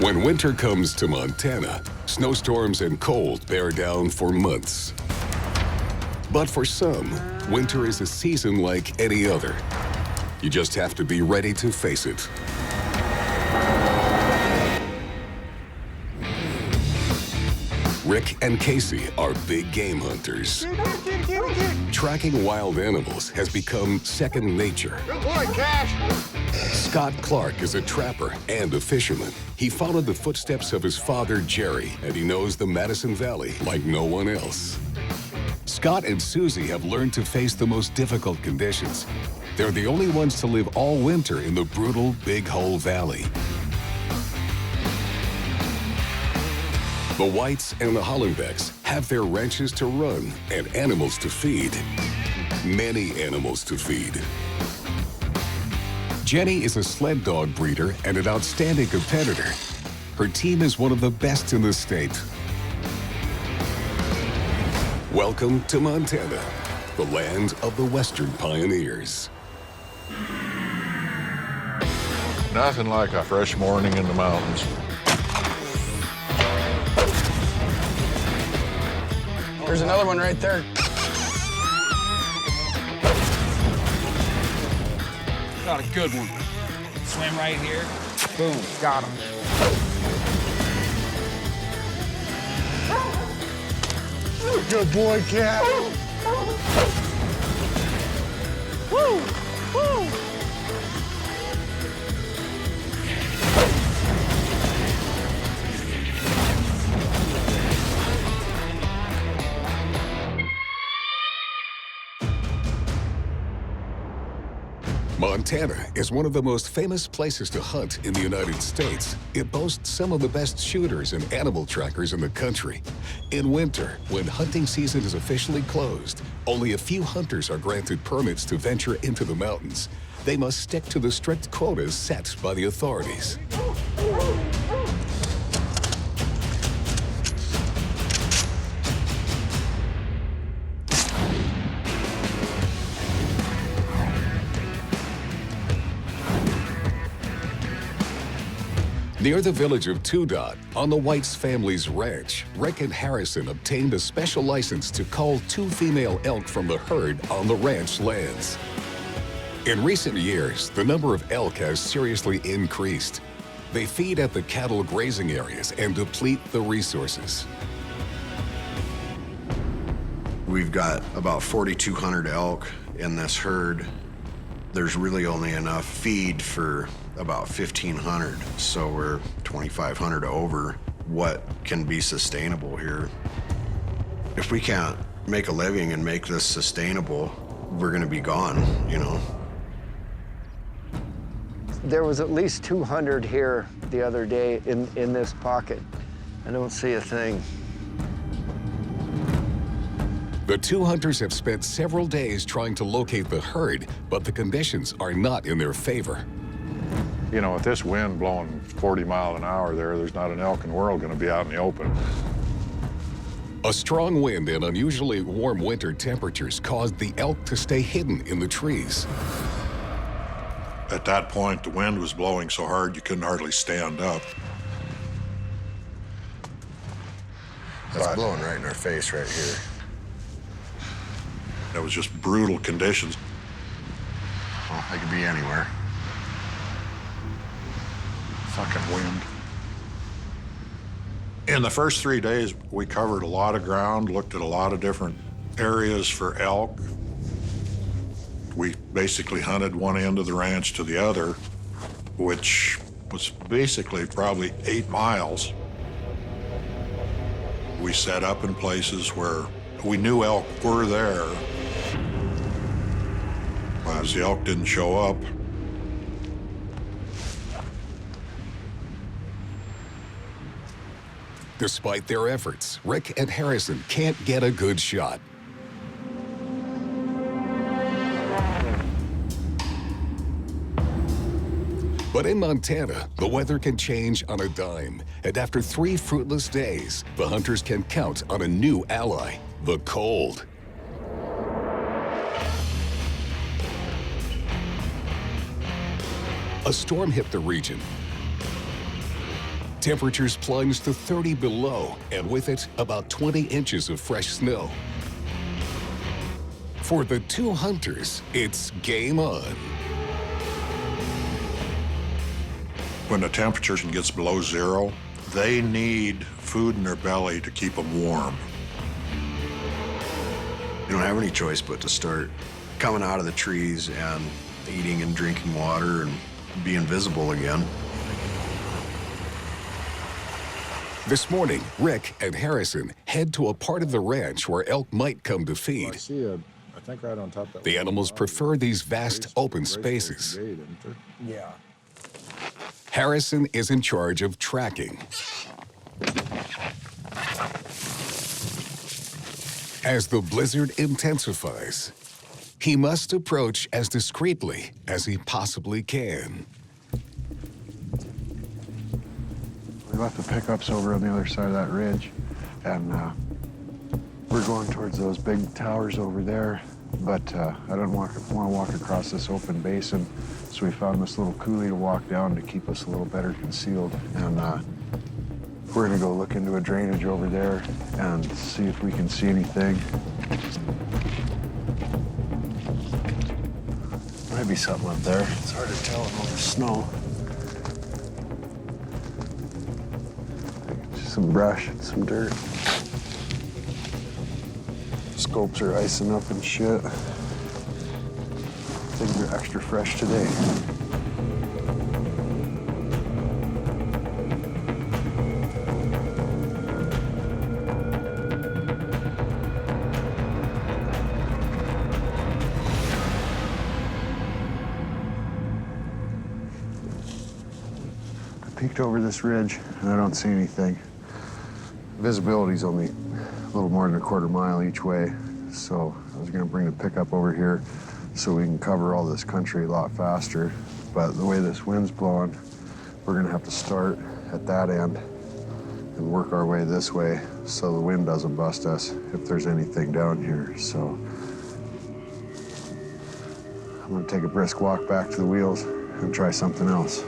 When winter comes to Montana, snowstorms and cold bear down for months. But for some, winter is a season like any other. You just have to be ready to face it. Rick and Casey are big game hunters. Tracking wild animals has become second nature. Good boy, Cash. Scott Clark is a trapper and a fisherman. He followed the footsteps of his father, Jerry, and he knows the Madison Valley like no one else. Scott and Susie have learned to face the most difficult conditions. They're the only ones to live all winter in the brutal Big Hole Valley. The Whites and the Hollenbecks have their ranches to run and animals to feed. Many animals to feed. Jenny is a sled dog breeder and an outstanding competitor. Her team is one of the best in the state. Welcome to Montana, the land of the Western pioneers. Nothing like a fresh morning in the mountains. There's another one right there. Got a good one. Swim right here. Boom, got him. Good boy, Cat. Woo! Woo! Montana is one of the most famous places to hunt in the United States. It boasts some of the best shooters and animal trackers in the country. In winter, when hunting season is officially closed, only a few hunters are granted permits to venture into the mountains. They must stick to the strict quotas set by the authorities. Near the village of Two Dot, on the Whites family's ranch, Rick and Harrison obtained a special license to cull 2 female elk from the herd on the ranch lands. In recent years, the number of elk has seriously increased. They feed at the cattle grazing areas and deplete the resources. We've got about 4,200 elk in this herd. There's really only enough feed for about 1,500, so we're 2,500 over what can be sustainable here. If we can't make a living and make this sustainable, we're gonna be gone, you know. There was at least 200 here the other day in this pocket. I don't see a thing. The 2 hunters have spent several days trying to locate the herd, but the conditions are not in their favor. You know, with this wind blowing 40 miles an hour there's not an elk in the world going to be out in the open. A strong wind and unusually warm winter temperatures caused the elk to stay hidden in the trees. At that point, the wind was blowing so hard you couldn't hardly stand up. That's blowing right in our face right here. It was just brutal conditions. Well, they could be anywhere. Fucking wind. In the first 3 days, we covered a lot of ground, looked at a lot of different areas for elk. We basically hunted one end of the ranch to the other, which was basically probably 8 miles. We set up in places where we knew elk were there. As the elk didn't show up, Despite their efforts, Rick and Harrison can't get a good shot. But in Montana, the weather can change on a dime. And after 3 fruitless days, the hunters can count on a new ally, the cold. A storm hit the region. Temperatures plunge to 30 below, and with it, about 20 inches of fresh snow. For the two hunters, it's game on. When the temperature gets below zero, they need food in their belly to keep them warm. You don't have any choice but to start coming out of the trees and eating and drinking water and being visible again. This morning, Rick and Harrison head to a part of the ranch where elk might come to feed. I think right on top of that. The animals prefer these vast open spaces. Yeah. Harrison is in charge of tracking. As the blizzard intensifies, he must approach as discreetly as he possibly can. We left the pickups over on the other side of that ridge, and we're going towards those big towers over there, but I don't want to walk across this open basin, so we found this little coulee to walk down to keep us a little better concealed, and we're gonna go look into a drainage over there and see if we can see anything. Might be something up there. It's hard to tell in all the snow. Some brush and some dirt. Scopes are icing up and shit. Things are extra fresh today. I peeked over this ridge and I don't see anything. Visibility's only a little more than a quarter mile each way, so I was gonna bring the pickup over here so we can cover all this country a lot faster. But the way this wind's blowing, we're gonna have to start at that end and work our way this way so the wind doesn't bust us if there's anything down here. So I'm gonna take a brisk walk back to the wheels and try something else.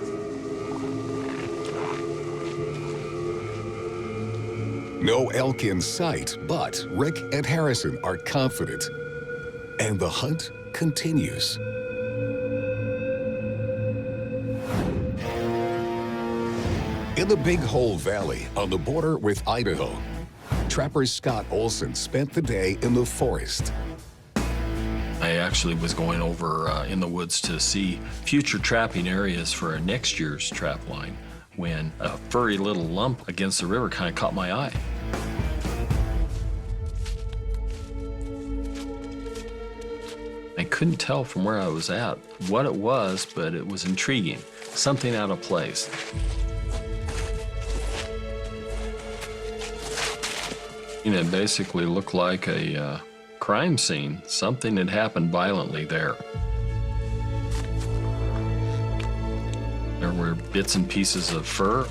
No elk in sight, but Rick and Harrison are confident. And the hunt continues. In the Big Hole Valley on the border with Idaho, trapper Scott Olsen spent the day in the forest. I actually was going over in the woods to see future trapping areas for next year's trap line when a furry little lump against the river kind of caught my eye. I couldn't tell from where I was at what it was, but it was intriguing, something out of place. And it basically looked like a crime scene. Something had happened violently there. There were bits and pieces of fur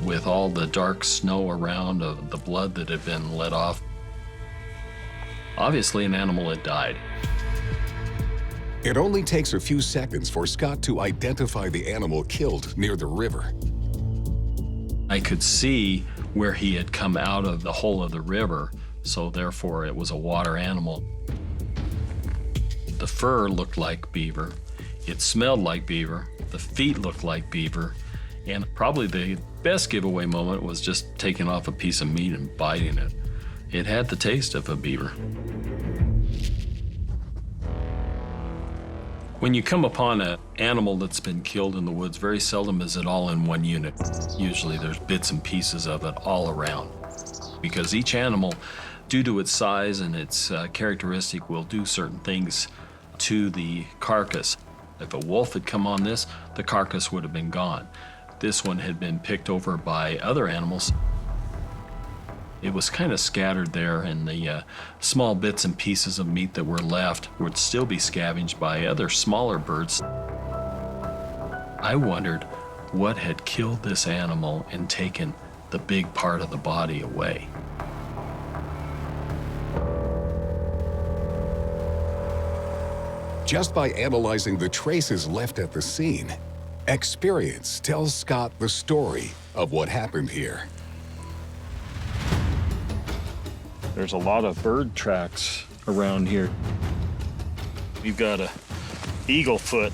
with all the dark snow around of the blood that had been let off. Obviously, an animal had died. It only takes a few seconds for Scott to identify the animal killed near the river. I could see where he had come out of the hole of the river, so therefore it was a water animal. The fur looked like beaver. It smelled like beaver. The feet looked like beaver. And probably the best giveaway moment was just taking off a piece of meat and biting it. It had the taste of a beaver. When you come upon an animal that's been killed in the woods, very seldom is it all in one unit. Usually there's bits and pieces of it all around. Because each animal, due to its size and its characteristic, will do certain things to the carcass. If a wolf had come on this, the carcass would have been gone. This one had been picked over by other animals. It was kind of scattered there, and the small bits and pieces of meat that were left would still be scavenged by other smaller birds. I wondered what had killed this animal and taken the big part of the body away. Just by analyzing the traces left at the scene, experience tells Scott the story of what happened here. There's a lot of bird tracks around here. We've got a eagle foot.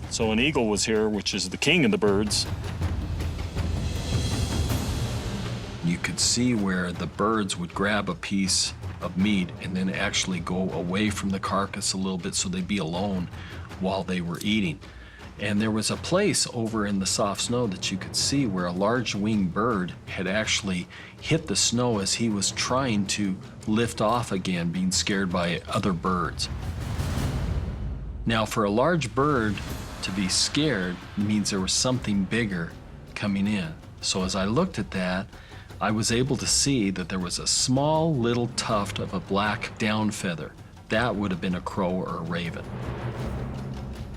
So an eagle was here, which is the king of the birds. You could see where the birds would grab a piece of meat and then actually go away from the carcass a little bit so they'd be alone while they were eating. And there was a place over in the soft snow that you could see where a large winged bird had actually hit the snow as he was trying to lift off again, being scared by other birds. Now, for a large bird to be scared means there was something bigger coming in. So as I looked at that, I was able to see that there was a small little tuft of a black down feather. That would have been a crow or a raven.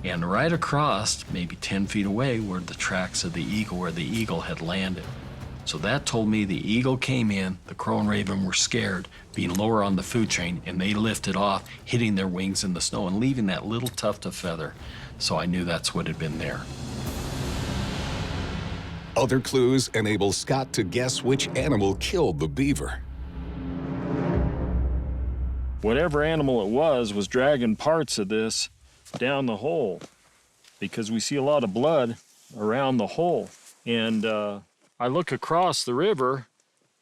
And right across, maybe 10 feet away, were the tracks of the eagle where the eagle had landed. So that told me the eagle came in, the crow and raven were scared, being lower on the food chain, and they lifted off, hitting their wings in the snow and leaving that little tuft of feather. So I knew that's what had been there. Other clues enable Scott to guess which animal killed the beaver. Whatever animal it was dragging parts of this down the hole, because we see a lot of blood around the hole. And I look across the river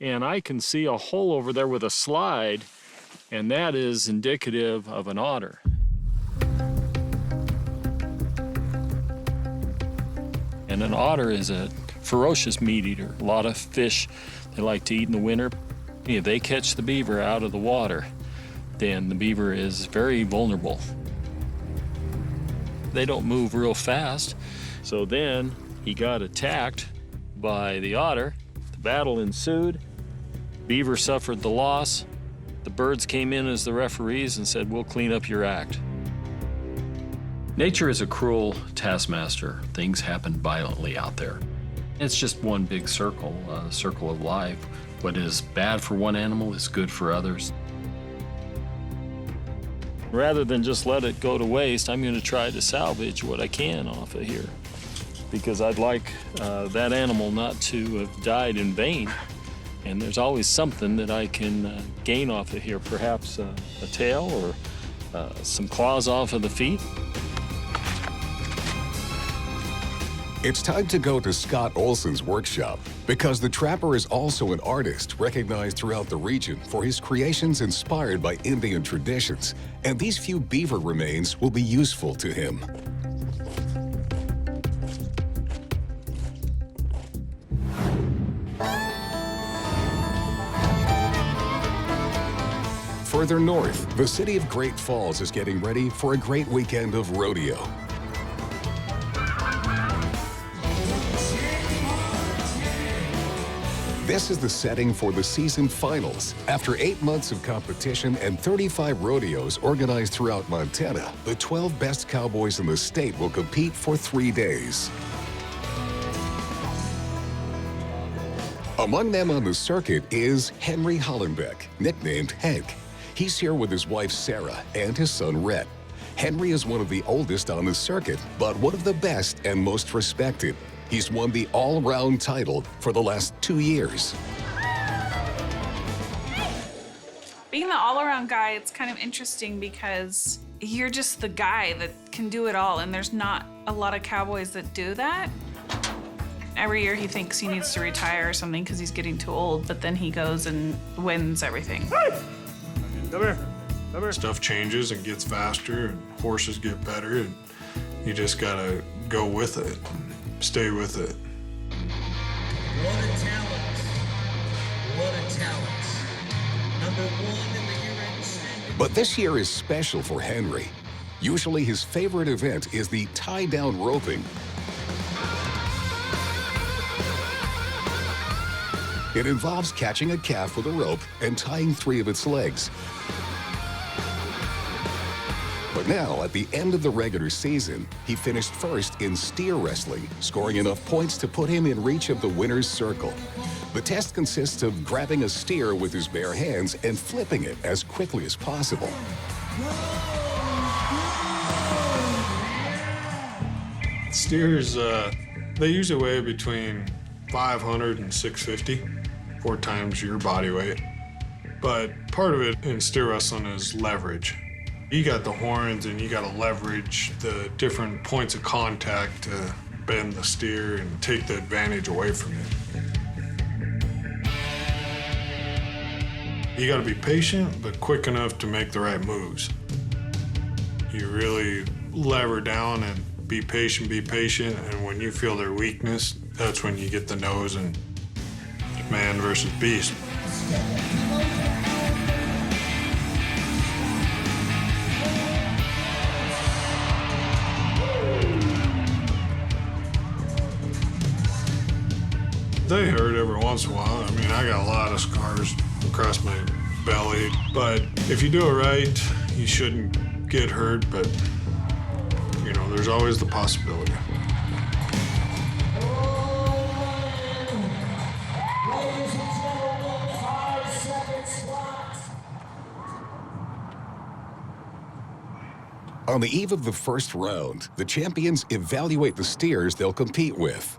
and I can see a hole over there with a slide, and that is indicative of an otter. And an otter is a ferocious meat eater. A lot of fish they like to eat in the winter. If they catch the beaver out of the water, then the beaver is very vulnerable. They don't move real fast. So then he got attacked by the otter. The battle ensued. Beaver suffered the loss. The birds came in as the referees and said, "We'll clean up your act." Nature is a cruel taskmaster. Things happen violently out there. It's just one big circle, a circle of life. What is bad for one animal is good for others. Rather than just let it go to waste, I'm going to try to salvage what I can off of here, because I'd like that animal not to have died in vain. And there's always something that I can gain off of here, perhaps a tail or some claws off of the feet. It's time to go to Scott Olsen's workshop, because the trapper is also an artist recognized throughout the region for his creations inspired by Indian traditions, and these few beaver remains will be useful to him. Further north, the city of Great Falls is getting ready for a great weekend of rodeo. This is the setting for the season finals. After 8 months of competition and 35 rodeos organized throughout Montana, the 12 best cowboys in the state will compete for 3 days. Among them on the circuit is Henry Hollenbeck, nicknamed Hank. He's here with his wife Sarah and his son Rhett. Henry is one of the oldest on the circuit, but one of the best and most respected. He's won the all-round title for the last 2 years. Being the all-around guy, it's kind of interesting because you're just the guy that can do it all, and there's not a lot of cowboys that do that. Every year he thinks he needs to retire or something because he's getting too old, but then he goes and wins everything. Come here. Come here. Stuff changes and gets faster, and horses get better, and you just gotta go with it. Stay with it. What a talent. What a talent. Number 1 in the year-end. But this year is special for Henry. Usually his favorite event is the tie-down roping. It involves catching a calf with a rope and tying 3 of its legs. But now, at the end of the regular season, he finished first in steer wrestling, scoring enough points to put him in reach of the winner's circle. The test consists of grabbing a steer with his bare hands and flipping it as quickly as possible. Steers, they usually weigh between 500 and 650, 4 times your body weight. But part of it in steer wrestling is leverage. You got the horns and you got to leverage the different points of contact to bend the steer and take the advantage away from you. You got to be patient, but quick enough to make the right moves. You really lever down and be patient, and when you feel their weakness, that's when you get the nose and man versus beast. They hurt every once in a while. I mean, I got a lot of scars across my belly, but if you do it right, you shouldn't get hurt, but you know, there's always the possibility. On the eve of the first round, the champions evaluate the steers they'll compete with.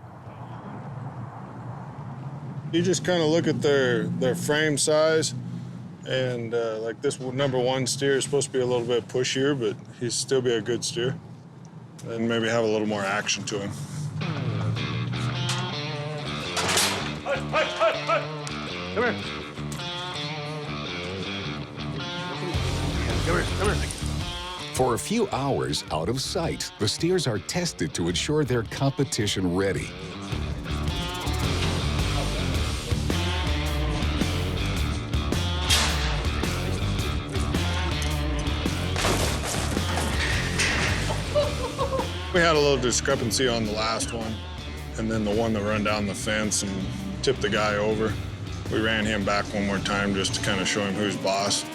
You just kind of look at their frame size, and like this #1 steer is supposed to be a little bit pushier, but he'd still be a good steer, and maybe have a little more action to him. Come here. Come here. For a few hours out of sight, the steers are tested to ensure they're competition ready. We had a little discrepancy on the last one, and then the one that run down the fence and tipped the guy over. We ran him back one more time just to kind of show him who's boss.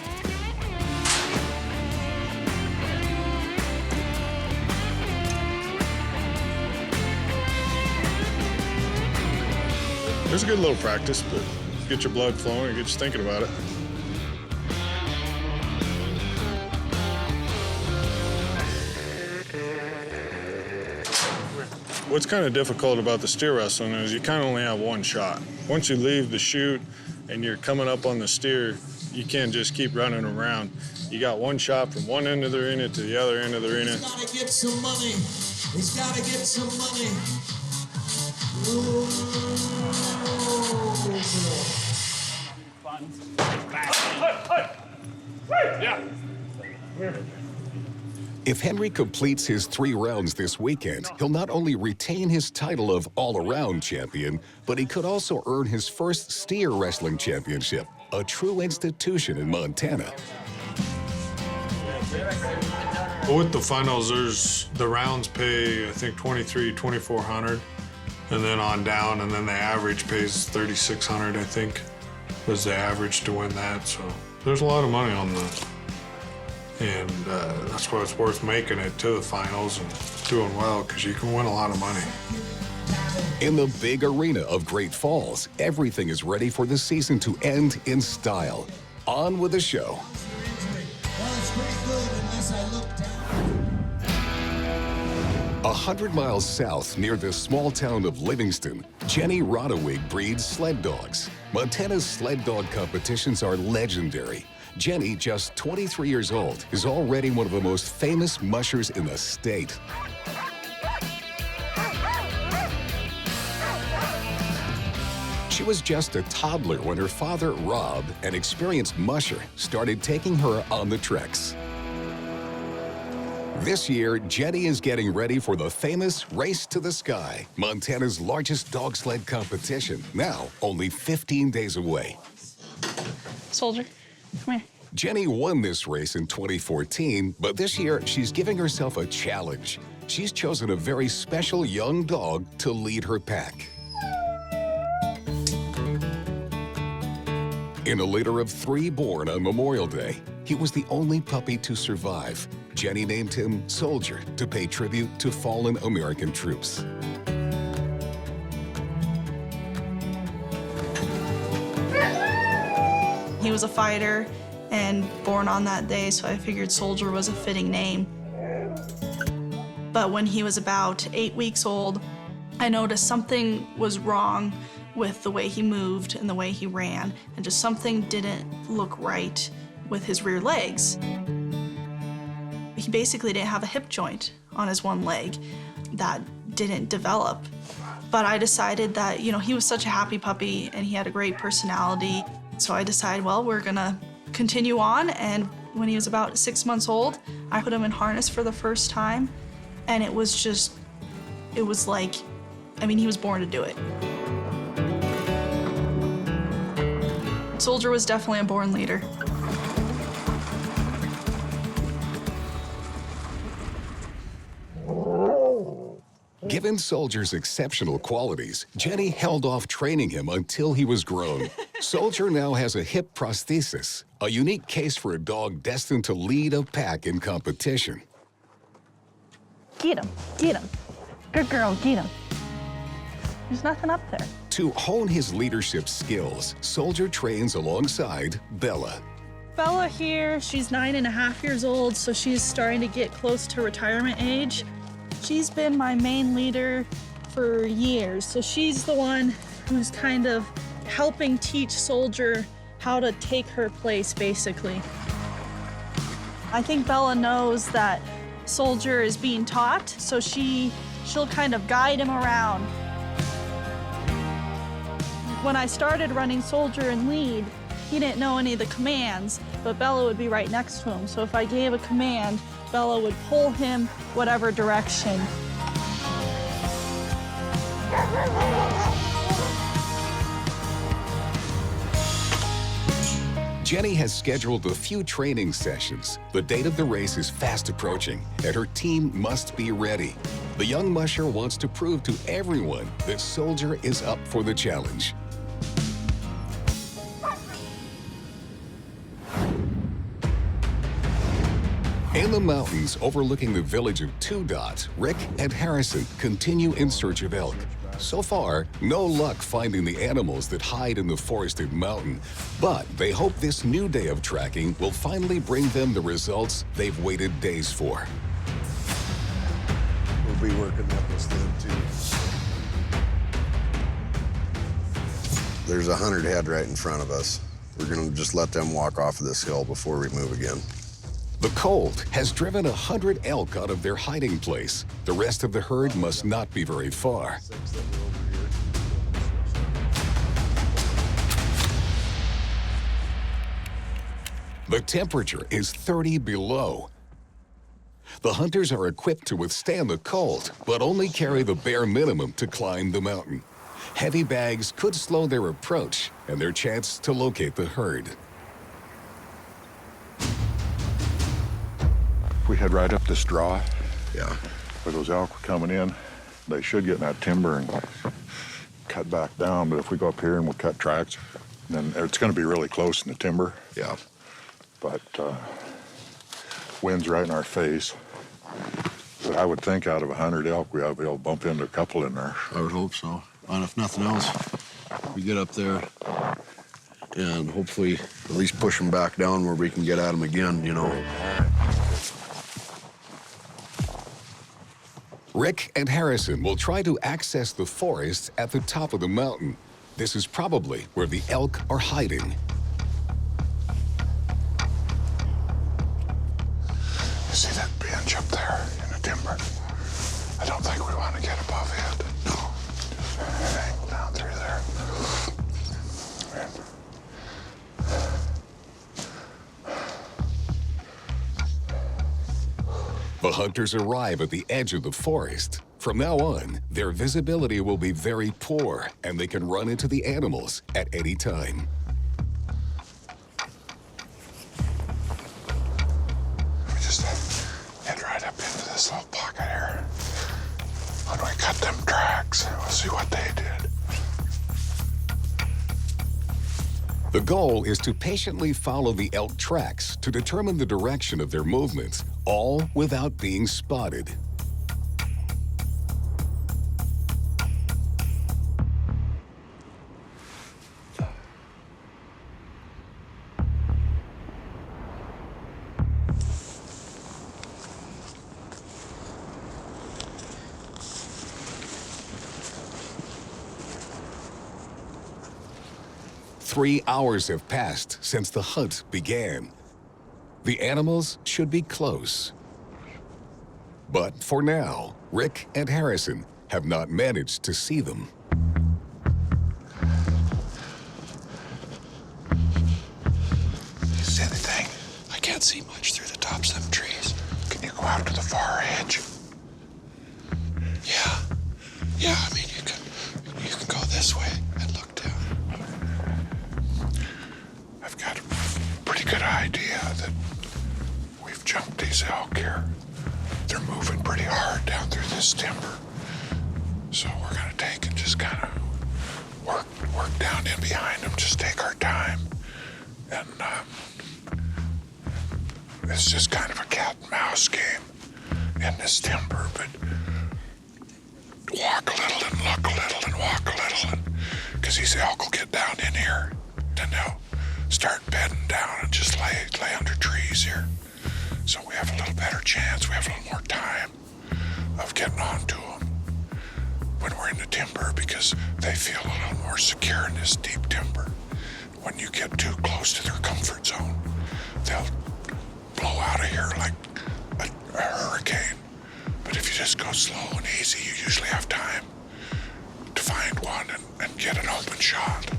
It was a good little practice, but get your blood flowing and get you thinking about it. What's kind of difficult about the steer wrestling is you kind of only have one shot. Once you leave the chute and you're coming up on the steer, you can't just keep running around. You got one shot from one end of the arena to the other end of the arena. He's got to get some money. He's got to get some money. If Henry completes his 3 rounds this weekend, he'll not only retain his title of all-around champion, but he could also earn his first steer wrestling championship, a true institution in Montana. With the finals, the rounds pay, I think, $2,400, and then on down, and then the average pays $3,600, I think, was the average to win that. So there's a lot of money on the. And that's why it's worth making it to the finals and doing well, because you can win a lot of money. In the big arena of Great Falls, everything is ready for the season to end in style. On with the show. 100 miles south near the small town of Livingston, Jenny Roddewig breeds sled dogs. Montana's sled dog competitions are legendary. Jenny, just 23 years old, is already one of the most famous mushers in the state. She was just a toddler when her father, Rob, an experienced musher, started taking her on the treks. This year, Jenny is getting ready for the famous Race to the Sky, Montana's largest dog sled competition, now only 15 days away. Soldier, come here. Jenny won this race in 2014, but this year she's giving herself a challenge. She's chosen a very special young dog to lead her pack. In a litter of 3 born on Memorial Day, he was the only puppy to survive. Jenny named him Soldier to pay tribute to fallen American troops. He was a fighter and born on that day, so I figured Soldier was a fitting name. But when he was about 8 weeks old, I noticed something was wrong with the way he moved and the way he ran, and just something didn't look right with his rear legs. He basically didn't have a hip joint on his one leg that didn't develop. But I decided that, you know, he was such a happy puppy and he had a great personality. So I decided, well, we're gonna continue on. And when he was about 6 months old, I put him in harness for the first time. And it was just, it was like, I mean, he was born to do it. Soldier was definitely a born leader. Given Soldier's exceptional qualities, Jenny held off training him until he was grown. Soldier now has a hip prosthesis, a unique case for a dog destined to lead a pack in competition. Get him, get him. Good girl, get him. There's nothing up there. To hone his leadership skills, Soldier trains alongside Bella. Bella here, she's 9.5 years old, so she's starting to get close to retirement age. She's been my main leader for years, so she's the one who's kind of helping teach Soldier how to take her place, basically. I think Bella knows that Soldier is being taught, so she'll kind of guide him around. When I started running Soldier and lead, he didn't know any of the commands, but Bella would be right next to him. So if I gave a command, Bella would pull him whatever direction. Jenny has scheduled a few training sessions. The date of the race is fast approaching, and her team must be ready. The young musher wants to prove to everyone that Soldier is up for the challenge. In the mountains overlooking the village of Two Dot, Rick and Harrison continue in search of elk. So far, no luck finding the animals that hide in the forested mountain, but they hope this new day of tracking will finally bring them the results they've waited days for. We'll be working that this then too. There's 100 head right in front of us. We're gonna just let them walk off of this hill before we move again. The cold has driven 100 elk out of their hiding place. The rest of the herd must not be very far. The temperature is 30 below. The hunters are equipped to withstand the cold, but only carry the bare minimum to climb the mountain. Heavy bags could slow their approach and their chance to locate the herd. We head right up this draw. Yeah. Where those elk were coming in, they should get in that timber and cut back down. But if we go up here and we'll cut tracks, then it's going to be really close in the timber. Yeah. But wind's right in our face. But I would think out of 100 elk, we ought to be able to bump into a couple in there. I would hope so. And if nothing else, we get up there and hopefully at least push them back down where we can get at them again, you know. Rick and Harrison will try to access the forest at the top of the mountain. This is probably where the elk are hiding. See that bench up there in the timber? I don't think we want to get above it. No. Just hang down through there. The hunters arrive at the edge of the forest. From now on, their visibility will be very poor, and they can run into the animals at any time. We just head right up into this little pocket here. When we cut them tracks, we'll see what they did. The goal is to patiently follow the elk tracks to determine the direction of their movements, all without being spotted. 3 hours have passed since the hunt began. The animals should be close. But for now, Rick and Harrison have not managed to see them. You see anything? I can't see much through the tops of them trees. Can you go out to the far edge? Yeah. Yeah, I mean, you can go this way and look down. I've got a pretty good idea that we've jumped these elk here. They're moving pretty hard down through this timber. So we're gonna take and just kind of work down in behind them, just take our time. And it's just kind of a cat and mouse game in this timber, but walk a little and look a little and walk a little, and because these elk will get down in here, then they'll start bedding down and just lay under trees here. So we have a little better chance, we have a little more time of getting onto them when we're in the timber, because they feel a little more secure in this deep timber. When you get too close to their comfort zone, they'll blow out of here like a hurricane. But if you just go slow and easy, you usually have time to find one and get an open shot.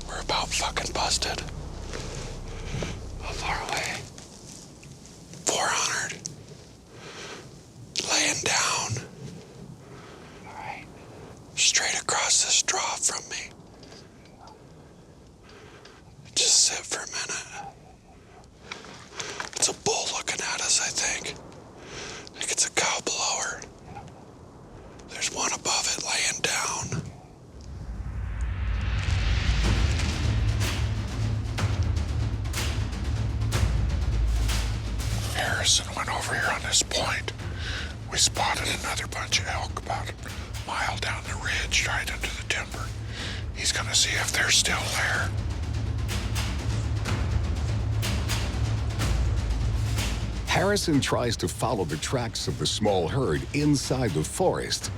We're about fucking busted. How far away? 400. Laying down. Straight across this draw from me. Just sit for a minute. It's a bull looking at us, I think. I think it's a cow blower. There's one above it laying down. Harrison went over here on this point. We spotted another bunch of elk about a mile down the ridge, right into the timber. He's gonna see if they're still there. Harrison tries to follow the tracks of the small herd inside the forest.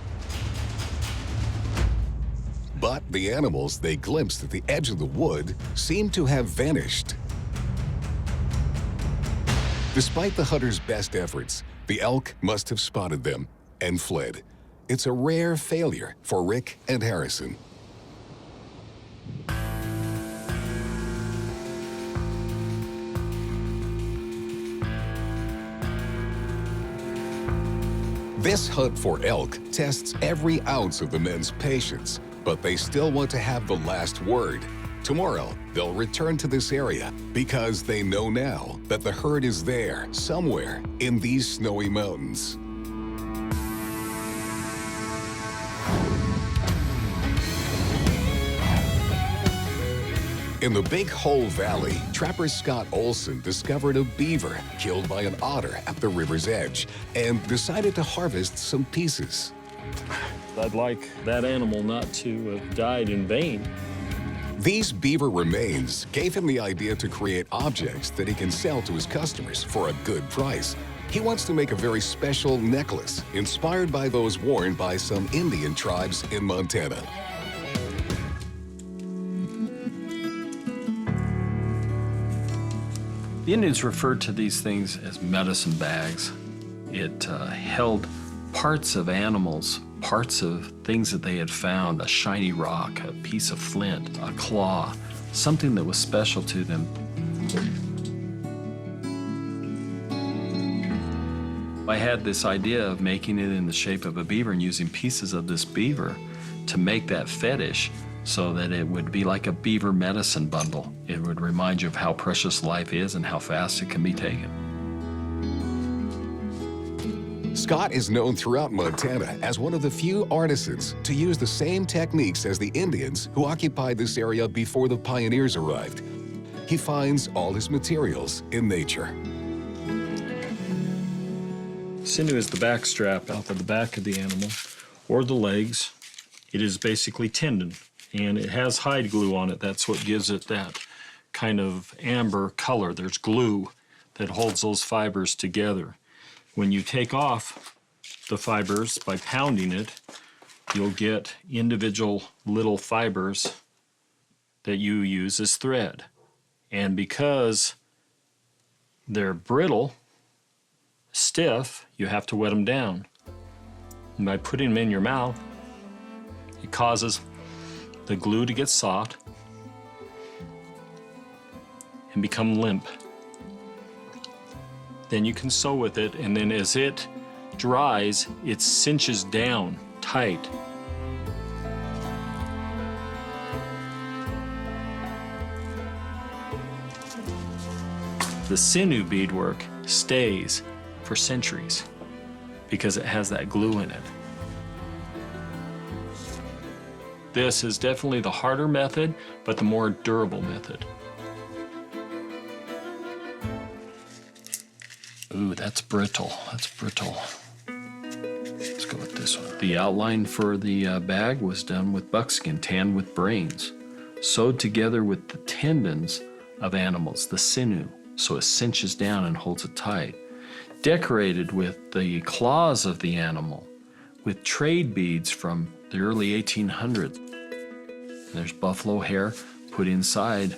But the animals they glimpsed at the edge of the wood seem to have vanished. Despite the hunter's best efforts, the elk must have spotted them and fled. It's a rare failure for Rick and Harrison. This hunt for elk tests every ounce of the men's patience, but they still want to have the last word. Tomorrow, they'll return to this area because they know now that the herd is there somewhere in these snowy mountains. In the Big Hole Valley, trapper Scott Olsen discovered a beaver killed by an otter at the river's edge and decided to harvest some pieces. I'd like that animal not to have died in vain. These beaver remains gave him the idea to create objects that he can sell to his customers for a good price. He wants to make a very special necklace inspired by those worn by some Indian tribes in Montana. The Indians referred to these things as medicine bags. It held parts of animals, parts of things that they had found, a shiny rock, a piece of flint, a claw, something that was special to them. I had this idea of making it in the shape of a beaver and using pieces of this beaver to make that fetish so that it would be like a beaver medicine bundle. It would remind you of how precious life is and how fast it can be taken. Scott is known throughout Montana as one of the few artisans to use the same techniques as the Indians who occupied this area before the pioneers arrived. He finds all his materials in nature. Sinew is the back strap out of the back of the animal, or the legs. It is basically tendon, and it has hide glue on it. That's what gives it that kind of amber color. There's glue that holds those fibers together. When you take off the fibers by pounding it, you'll get individual little fibers that you use as thread. And because they're brittle, stiff, you have to wet them down. And by putting them in your mouth, it causes the glue to get soft and become limp. Then you can sew with it, and then as it dries, it cinches down tight. The sinew beadwork stays for centuries because it has that glue in it. This is definitely the harder method, but the more durable method. Ooh, that's brittle. That's brittle. Let's go with this one. The outline for the bag was done with buckskin, tanned with brains, sewed together with the tendons of animals, the sinew, so it cinches down and holds it tight. Decorated with the claws of the animal, with trade beads from the early 1800s. And there's buffalo hair put inside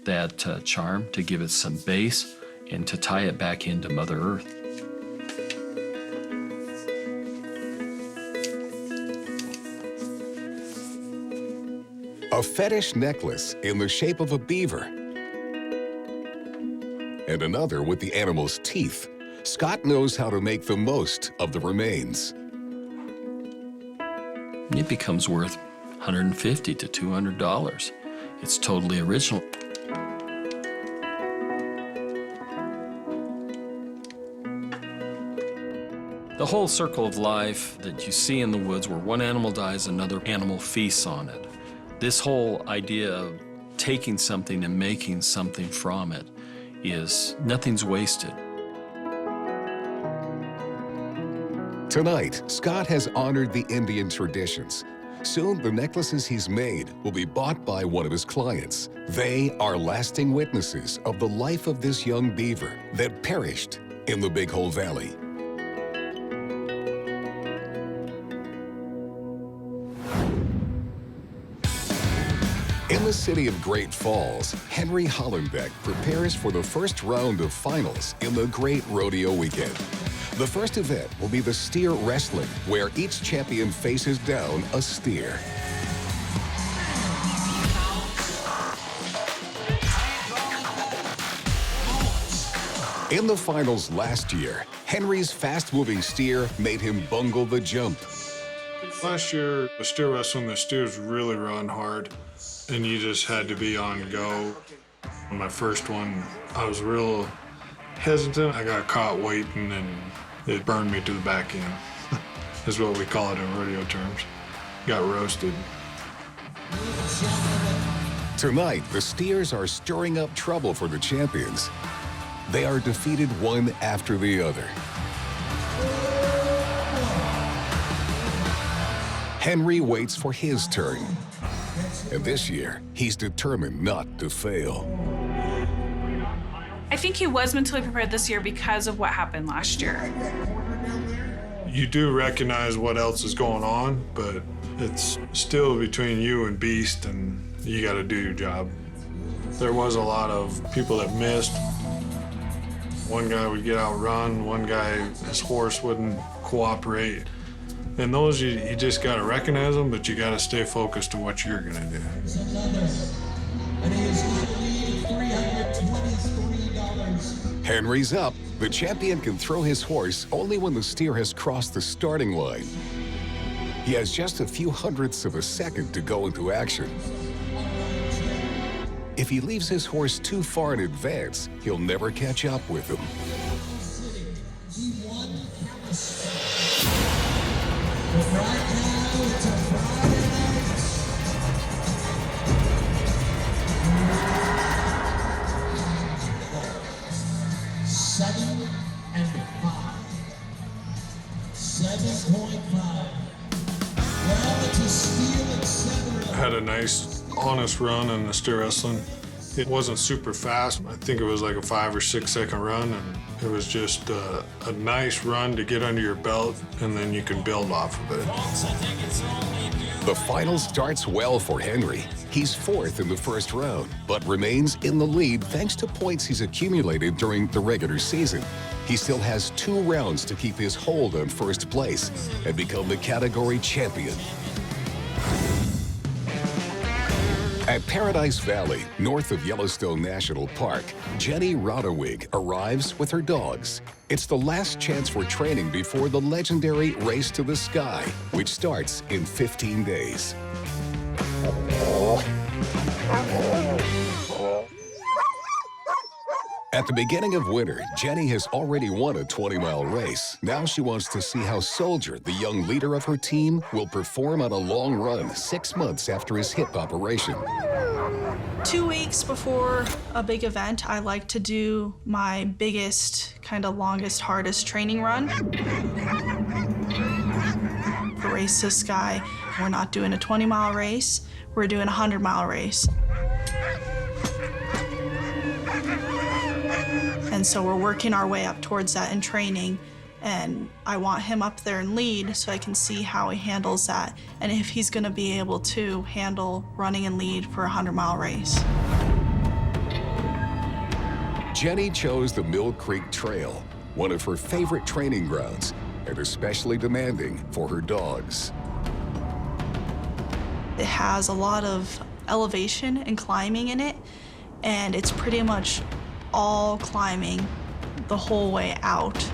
that charm to give it some base and to tie it back into Mother Earth. A fetish necklace in the shape of a beaver. And another with the animal's teeth. Scott knows how to make the most of the remains. It becomes worth $150 to $200. It's totally original. The whole circle of life that you see in the woods where one animal dies, another animal feasts on it. This whole idea of taking something and making something from it is nothing's wasted. Tonight, Scott has honored the Indian traditions. Soon, the necklaces he's made will be bought by one of his clients. They are lasting witnesses of the life of this young beaver that perished in the Big Hole Valley. In the city of Great Falls, Henry Hollenbeck prepares for the first round of finals in the Great Rodeo Weekend. The first event will be the steer wrestling, where each champion faces down a steer. In the finals last year, Henry's fast-moving steer made him bungle the jump. Last year, the steer wrestling, the steers really run hard, and you just had to be on go. On my first one, I was real hesitant. I got caught waiting, and it burned me to the back end, is what we call it in rodeo terms. Got roasted. Tonight, the steers are stirring up trouble for the champions. They are defeated one after the other. Henry waits for his turn. And this year, he's determined not to fail. I think he was mentally prepared this year because of what happened last year. You do recognize what else is going on, but it's still between you and Beast, and you got to do your job. There was a lot of people that missed. One guy would get outrun, one guy, his horse wouldn't cooperate. And those, you just got to recognize them, but you got to stay focused to what you're going to do. Henry's up. The champion can throw his horse only when the steer has crossed the starting line. He has just a few hundredths of a second to go into action. If he leaves his horse too far in advance, he'll never catch up with him. I had a nice, honest run in the steer wrestling. It wasn't super fast. I think it was like a 5 or 6 second run, and it was just a nice run to get under your belt, and then you can build off of it. The final starts well for Henry. He's 4th in the first round, but remains in the lead thanks to points he's accumulated during the regular season. He still has 2 rounds to keep his hold on first place and become the category champion. At Paradise Valley, north of Yellowstone National Park, Jenny Roddewig arrives with her dogs. It's the last chance for training before the legendary Race to the Sky, which starts in 15 days. At the beginning of winter, Jenny has already won a 20-mile race. Now she wants to see how Soldier, the young leader of her team, will perform on a long run 6 months after his hip operation. 2 weeks before a big event, I like to do my biggest, kind of longest, hardest training run. For Race to the Sky, we're not doing a 20-mile race, we're doing a 100-mile race. And so we're working our way up towards that in training, and I want him up there in lead so I can see how he handles that and if he's gonna be able to handle running in lead for a 100-mile race. Jenny chose the Mill Creek Trail, one of her favorite training grounds, and especially demanding for her dogs. It has a lot of elevation and climbing in it, and it's pretty much all climbing the whole way out.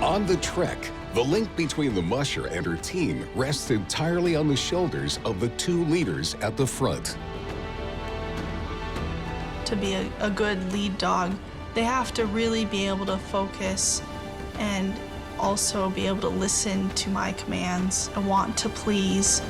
On the trek, the link between the musher and her team rests entirely on the shoulders of the 2 leaders at the front. To be a good lead dog, they have to really be able to focus and also be able to listen to my commands and want to please.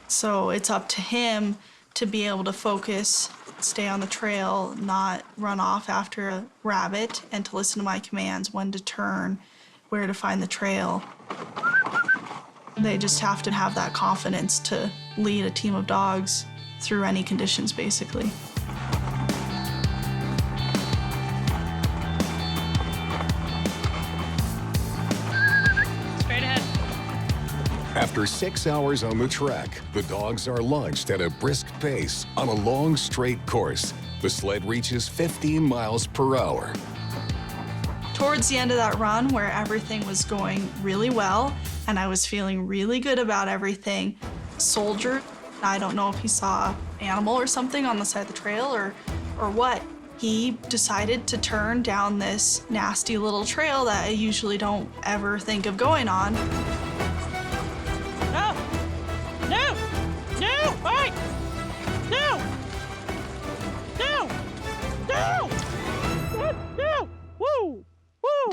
So it's up to him to be able to focus, stay on the trail, not run off after a rabbit, and to listen to my commands, when to turn, where to find the trail. They just have to have that confidence to lead a team of dogs through any conditions, basically. After 6 hours on the track, the dogs are launched at a brisk pace on a long, straight course. The sled reaches 15 miles per hour. Towards the end of that run, where everything was going really well and I was feeling really good about everything, Soldier, I don't know if he saw an animal or something on the side of the trail or what, he decided to turn down this nasty little trail that I usually don't ever think of going on.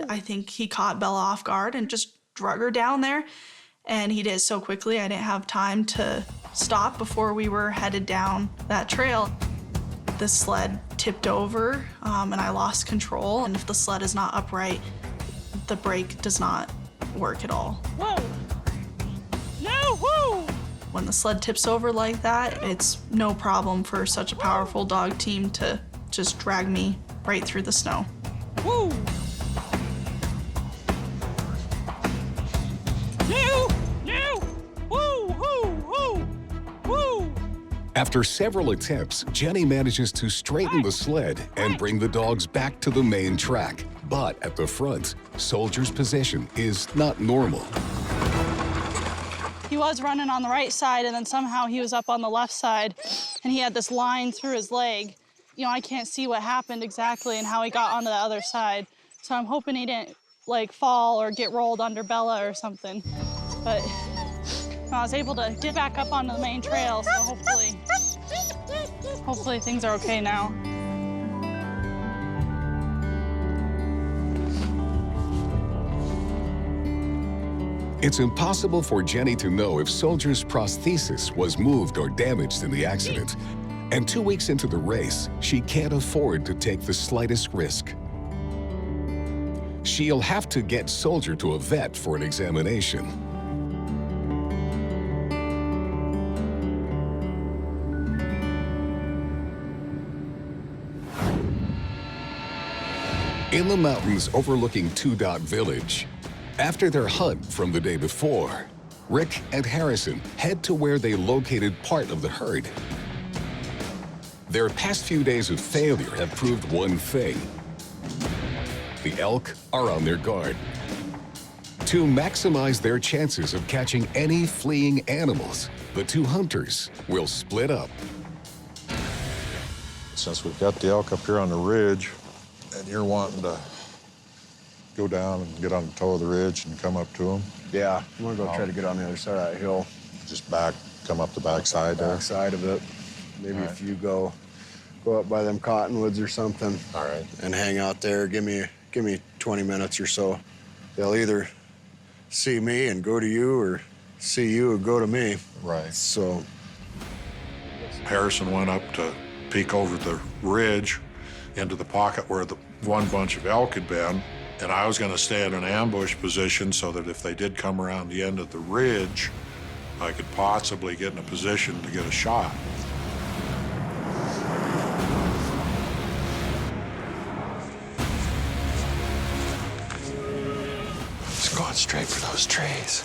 I think he caught Bella off guard and just drug her down there. And he did so quickly, I didn't have time to stop before we were headed down that trail. The sled tipped over and I lost control. And if the sled is not upright, the brake does not work at all. Whoa! No! Whoa! When the sled tips over like that, it's no problem for such a powerful dog team to just drag me right through the snow. Woo! No! No! Woo! Woo! Woo! Woo! After several attempts, Jenny manages to straighten the sled and bring the dogs back to the main track. But at the front, Soldier's position is not normal. He was running on the right side, and then somehow he was up on the left side, and he had this line through his leg. You know, I can't see what happened exactly and how he got onto the other side. So I'm hoping he didn't, like, fall or get rolled under Bella or something. But I was able to get back up onto the main trail, so hopefully things are okay now. It's impossible for Jenny to know if Soldier's prosthesis was moved or damaged in the accident. And 2 weeks into the race, she can't afford to take the slightest risk. She'll have to get Soldier to a vet for an examination. In the mountains overlooking Two Dot Village, after their hunt from the day before, Rick and Harrison head to where they located part of the herd. Their past few days of failure have proved one thing. The elk are on their guard. To maximize their chances of catching any fleeing animals, the two hunters will split up. Since we've got the elk up here on the ridge, and you're wanting to go down and get on the toe of the ridge and come up to them. Yeah, I'm gonna go try to get on the other side of that hill. Just come up the backside there. Backside of it. Maybe if you go up by them cottonwoods or something. All right. And hang out there. Give me 20 minutes or so. They'll either see me and go to you, or see you and go to me. Right. So Harrison went up to peek over the ridge into the pocket where the one bunch of elk had been. And I was gonna stay in an ambush position so that if they did come around the end of the ridge, I could possibly get in a position to get a shot. Just going straight for those trees.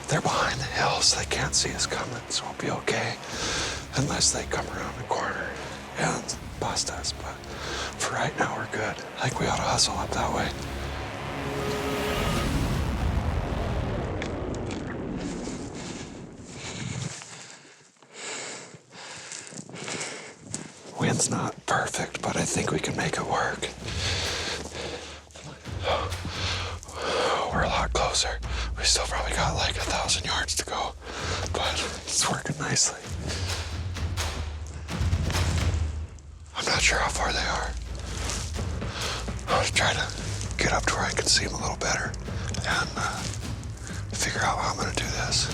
They're behind the hills. They can't see us coming, so we'll be okay. Unless they come around the corner and bust us. But for right now, we're good. I think we ought to hustle up that way. Wind's not perfect, but I think we can make it work. We're a lot closer. We still probably got like 1,000 yards to go, but it's working nicely. I'm not sure how far they are. I'm gonna try to get up to where I can see them a little better and figure out how I'm gonna do this.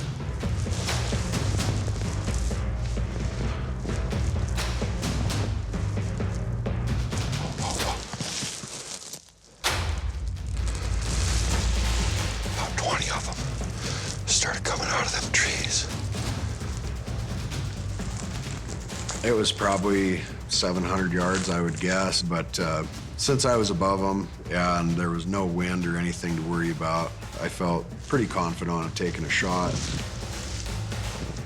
About 20 of them started coming out of them trees. It was probably 700 yards, I would guess, but since I was above them and there was no wind or anything to worry about, I felt pretty confident of taking a shot.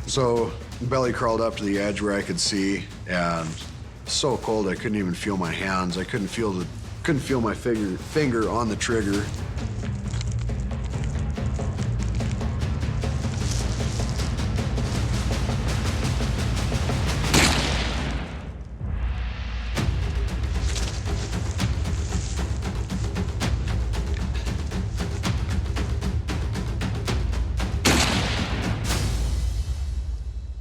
So belly crawled up to the edge where I could see, and so cold I couldn't even feel my hands. I couldn't feel my finger on the trigger.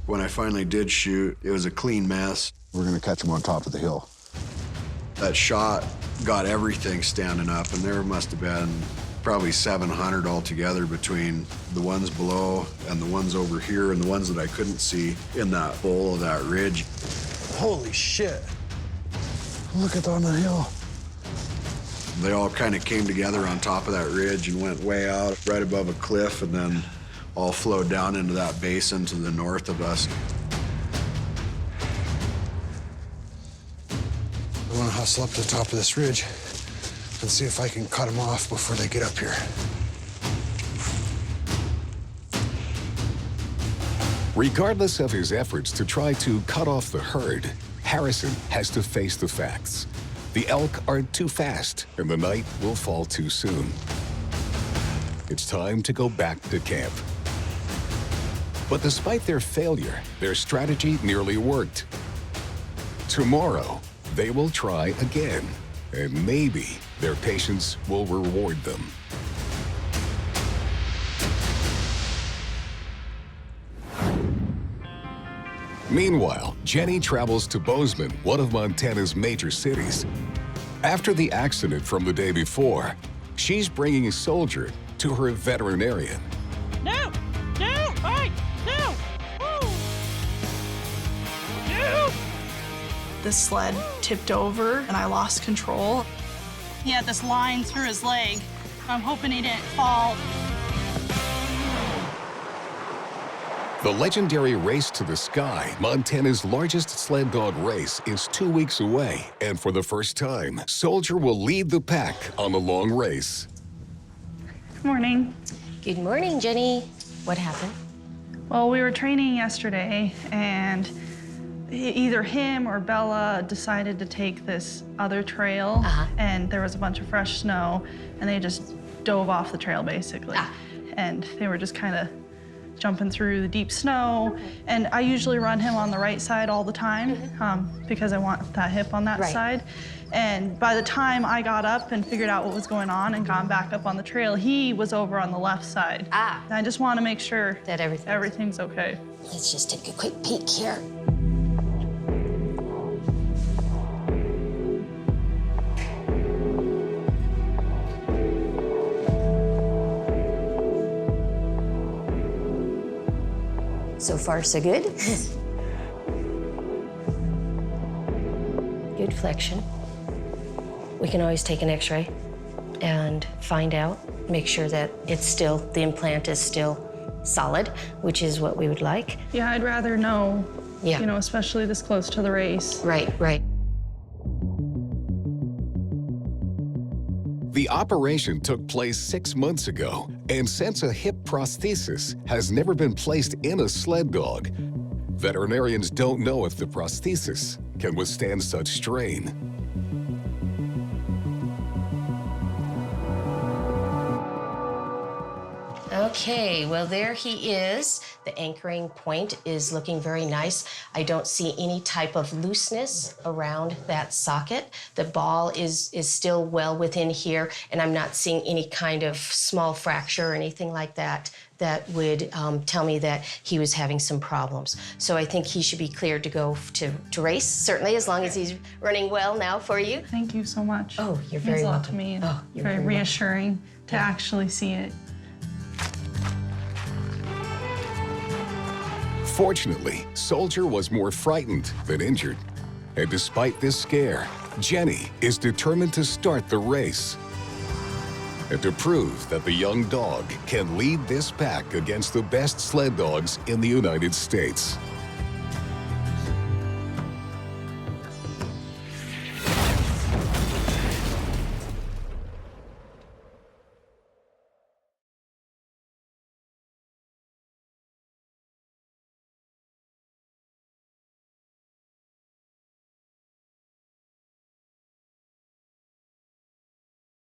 When I finally did shoot, it was a clean mess. We're gonna catch them on top of the hill. That shot got everything standing up, and there must have been probably 700 altogether between the ones below and the ones over here and the ones that I couldn't see in that bowl of that ridge. Holy shit. Look at on the hill. They all kind of came together on top of that ridge and went way out, right above a cliff, and then all flowed down into that basin to the north of us. I want to hustle up to the top of this ridge and see if I can cut them off before they get up here. Regardless of his efforts to try to cut off the herd, Harrison has to face the facts. The elk are too fast, and the night will fall too soon. It's time to go back to camp. But despite their failure, their strategy nearly worked. Tomorrow, they will try again, and maybe their patience will reward them. Meanwhile, Jenny travels to Bozeman, one of Montana's major cities. After the accident from the day before, she's bringing a soldier to her veterinarian. No! No! Hey! No! Woo! No! The sled tipped over and I lost control. He had this line through his leg. I'm hoping he didn't fall. The legendary Race to the Sky, Montana's largest sled dog race, is 2 weeks away. And for the first time, Soldier will lead the pack on the long race. Good morning. Good morning, Jenny. What happened? Well, we were training yesterday, and either him or Bella decided to take this other trail, and there was a bunch of fresh snow, and they just dove off the trail, basically. And they were just kind of jumping through the deep snow. And I usually run him on the right side all the time because I want that hip on that side. And by the time I got up and figured out what was going on and got back up on the trail, he was over on the left side. And I just want to make sure that everything's okay. Let's just take a quick peek here. So far, so good. Good flexion. We can always take an x-ray and find out, make sure that it's still, the implant is still solid, which is what we would like. Yeah, I'd rather know, you know, especially this close to the race. Right, right. The operation took place 6 months ago, and since a hip prosthesis has never been placed in a sled dog, veterinarians don't know if the prosthesis can withstand such strain. Okay, well, there he is. The anchoring point is looking very nice. I don't see any type of looseness around that socket. The ball is still well within here, and I'm not seeing any kind of small fracture or anything like that that would tell me that he was having some problems. So I think he should be cleared to go to race, certainly, as long as he's running well now for you. Thank you so much. Oh, you're very welcome. It means a lot welcome. to me, and You're very very reassuring to actually see it. Fortunately, Soldier was more frightened than injured. And despite this scare, Jenny is determined to start the race and to prove that the young dog can lead this pack against the best sled dogs in the United States.